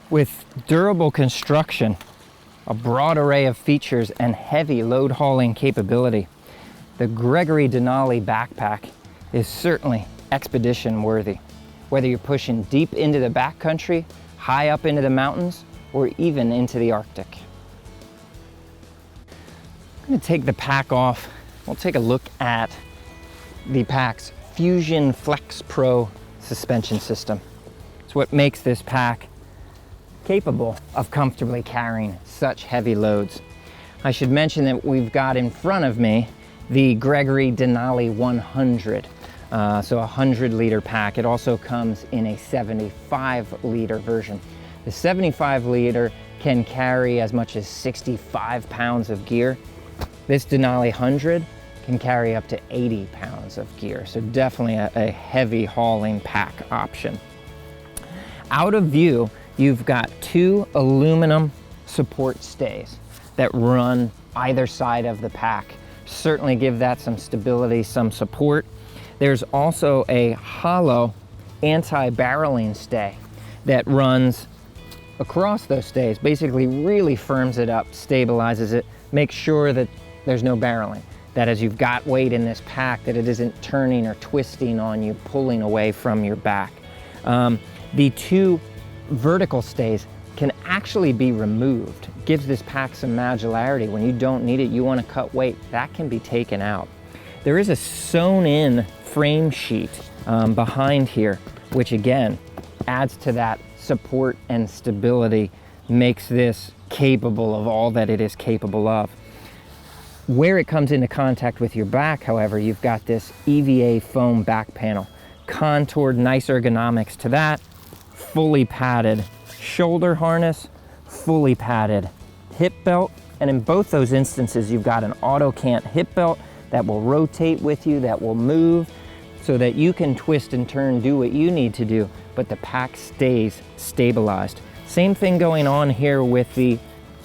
With durable construction, a broad array of features, and heavy load hauling capability, the Gregory Denali backpack is certainly expedition worthy. Whether you're pushing deep into the backcountry, high up into the mountains, or even into the Arctic. I'm going to take the pack off. We'll take a look at the pack's Fusion Flexpro suspension system. It's what makes this pack capable of comfortably carrying such heavy loads. I should mention that we've got in front of me the Gregory Denali 100, so a 100-liter pack. It also comes in a 75-liter version. The 75-liter can carry as much as 65 pounds of gear. This Denali 100 can carry up to 80 pounds of gear, so definitely a heavy hauling pack option. Out of view, you've got two aluminum support stays that run either side of the pack. Certainly give that some stability, some support. There's also a hollow anti-barreling stay that runs across those stays, basically really firms it up, stabilizes it, makes sure that there's no barreling, that as you've got weight in this pack, that it isn't turning or twisting on you, pulling away from your back. The two vertical stays can actually be removed. Gives this pack some modularity. When you don't need it, you want to cut weight, that can be taken out. There is a sewn-in frame sheet behind here, which again adds to that support and stability, makes this capable of all that it is capable of. Where it comes into contact with your back, however, you've got this EVA foam back panel, contoured, nice ergonomics to that, fully padded shoulder harness, fully padded hip belt, and in both those instances you've got an auto cant hip belt that will rotate with you, that will move so that you can twist and turn, do what you need to do, but the pack stays stabilized. Same thing going on here with the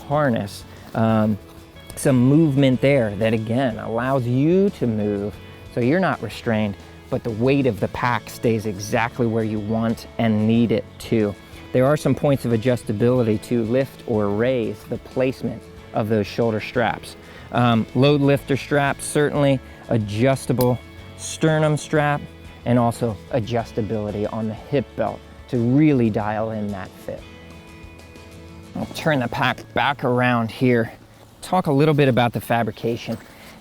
harness. Some movement there that again allows you to move so you're not restrained, but the weight of the pack stays exactly where you want and need it to. There are some points of adjustability to lift or raise the placement of those shoulder straps. Load lifter straps, certainly adjustable sternum strap, and also adjustability on the hip belt to really dial in that fit. I'll turn the pack back around here. Talk a little bit about the fabrication.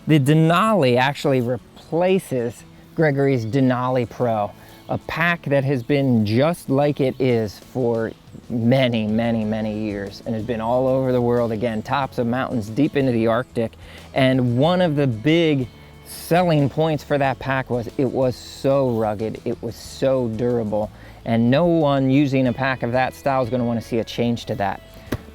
The Denali actually replaces Gregory's Denali Pro, a pack that has been just like it is for many, many, many years and has been all over the world, again, tops of mountains, deep into the Arctic. And one of the big selling points for that pack was it was so rugged, it was so durable, and no one using a pack of that style is going to want to see a change to that.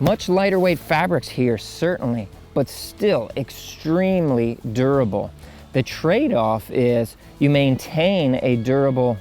Much lighter weight fabrics here, certainly, but still extremely durable. The trade-off is you maintain a durable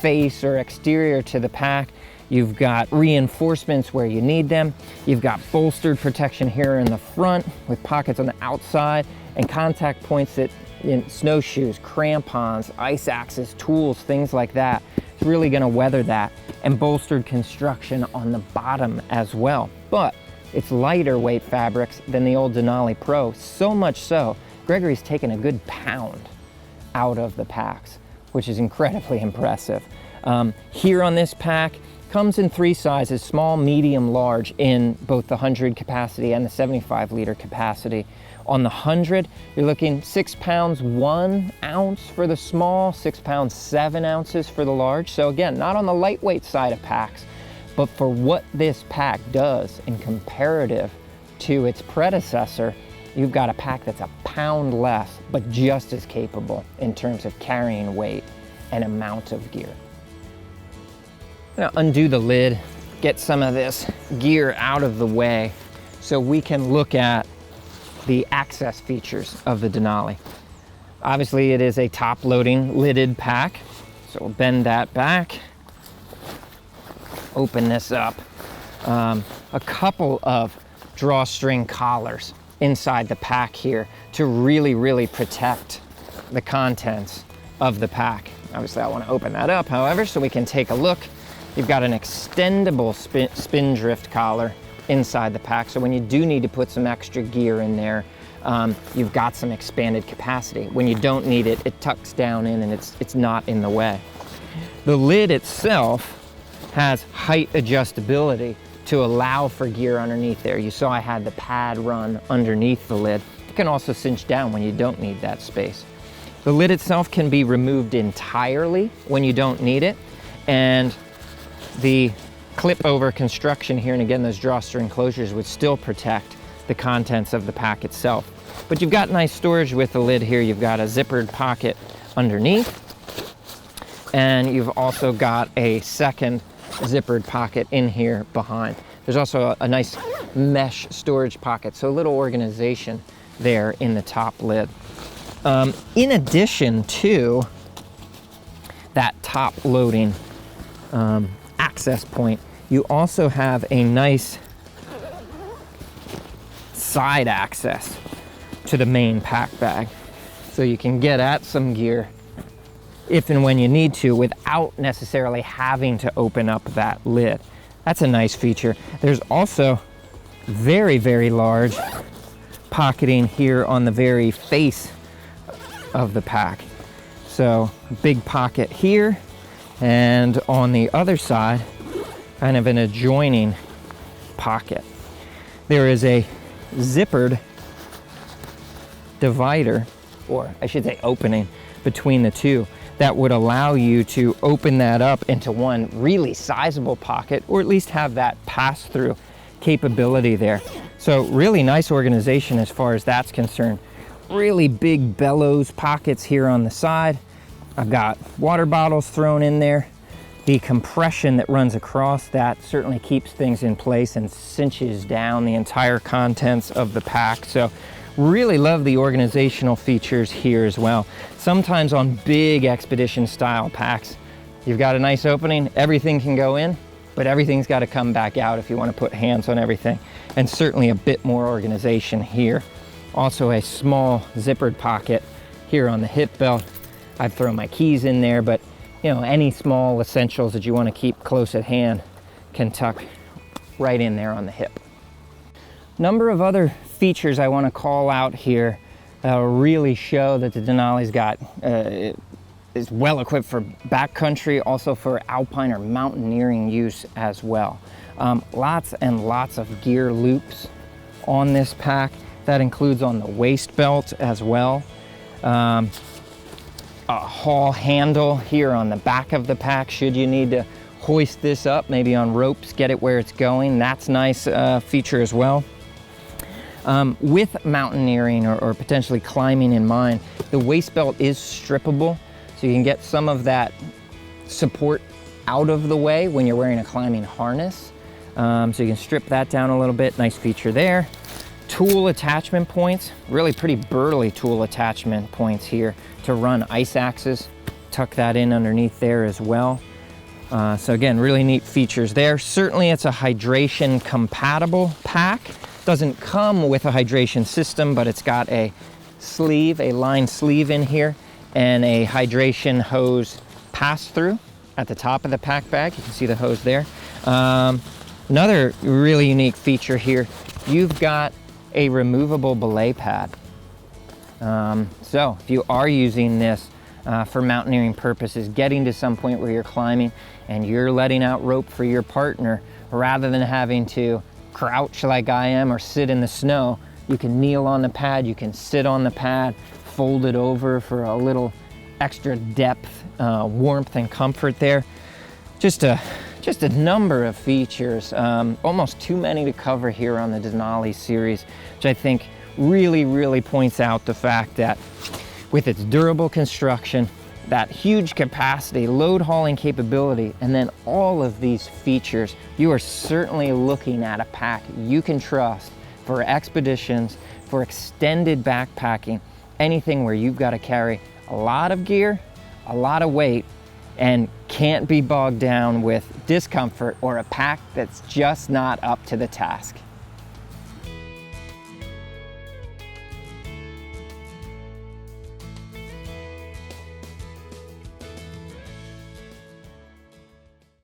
face or exterior to the pack. You've got reinforcements where you need them. You've got bolstered protection here in the front with pockets on the outside and contact points that in snowshoes, crampons, ice axes, tools, things like that. It's really going to weather that, and bolstered construction on the bottom as well. But it's lighter weight fabrics than the old Denali Pro, so much so Gregory's taken a good pound out of the packs, which is incredibly impressive. Here on this pack, comes in three sizes, small, medium, large, in both the 100 capacity and the 75-liter capacity. On the 100, you're looking 6 pounds 1 ounce for the small, 6 pounds 7 ounces for the large. So again, not on the lightweight side of packs, but for what this pack does in comparative to its predecessor, you've got a pack that's a pound less, but just as capable in terms of carrying weight and amount of gear. I'm gonna undo the lid, get some of this gear out of the way so we can look at the access features of the Denali. Obviously it is a top-loading lidded pack, so we'll bend that back, open this up. A couple of drawstring collars inside the pack here to really protect the contents of the pack. Obviously I want to open that up, however, so we can take a look You've got an extendable spin drift collar inside the pack, so when you do need to put some extra gear in there, you've got some expanded capacity. When you don't need it, it tucks down in and it's not in the way. The lid itself has height adjustability to allow for gear underneath there. You saw I had the pad run underneath the lid. It can also cinch down when you don't need that space. The lid itself can be removed entirely when you don't need it, and the clip over construction here, and again those drawstring closures would still protect the contents of the pack itself. But you've got nice storage with the lid here. You've got a zippered pocket underneath, and you've also got a second zippered pocket in here behind. There's also a nice mesh storage pocket, so a little organization there in the top lid. In addition to that top loading access point, you also have a nice side access to the main pack bag, so you can get at some gear if and when you need to without necessarily having to open up that lid. That's a nice feature. There's also very, very large pocketing here on the very face of the pack. So big pocket here, and on the other side, kind of an adjoining pocket. There is a zippered divider, or I should say opening, between the two that would allow you to open that up into one really sizable pocket, or at least have that pass-through capability there. So really nice organization as far as that's concerned. Really big bellows pockets here on the side. I've got water bottles thrown in there. The compression that runs across that certainly keeps things in place and cinches down the entire contents of the pack. So really love the organizational features here as well. Sometimes on big expedition style packs, you've got a nice opening, everything can go in, but everything's got to come back out if you want to put hands on everything. And certainly a bit more organization here. Also a small zippered pocket here on the hip belt. I'd throw my keys in there, but you know, any small essentials that you want to keep close at hand can tuck right in there on the hip. Number of other features I want to call out here that will really show that the Denali's got is well equipped for backcountry, also for alpine or mountaineering use as well. Lots and lots of gear loops on this pack. That includes on the waist belt as well. A haul handle here on the back of the pack should you need to hoist this up, maybe on ropes, get it where it's going. That's a nice feature as well. With mountaineering or potentially climbing in mind, the waist belt is strippable, so you can get some of that support out of the way when you're wearing a climbing harness. So you can strip that down a little bit. Nice feature there. Tool attachment points, really pretty burly tool attachment points here to run ice axes. Tuck that in underneath there as well. So again, really neat features there. Certainly it's a hydration compatible pack. Doesn't come with a hydration system, but it's got a sleeve, a lined sleeve in here, and a hydration hose pass-through at the top of the pack bag. You can see the hose there. Another really unique feature here, you've got a removable belay pad. So if you are using this for mountaineering purposes, getting to some point where you're climbing and you're letting out rope for your partner, rather than having to crouch like I am or sit in the snow, you can kneel on the pad, you can sit on the pad, fold it over for a little extra depth, warmth and comfort there. Just a number of features, almost too many to cover here on the Denali series, which I think really points out the fact that with its durable construction, that huge capacity, load hauling capability, and then all of these features, you are certainly looking at a pack you can trust for expeditions, for extended backpacking, anything where you've got to carry a lot of gear, a lot of weight, and can't be bogged down with discomfort or a pack that's just not up to the task.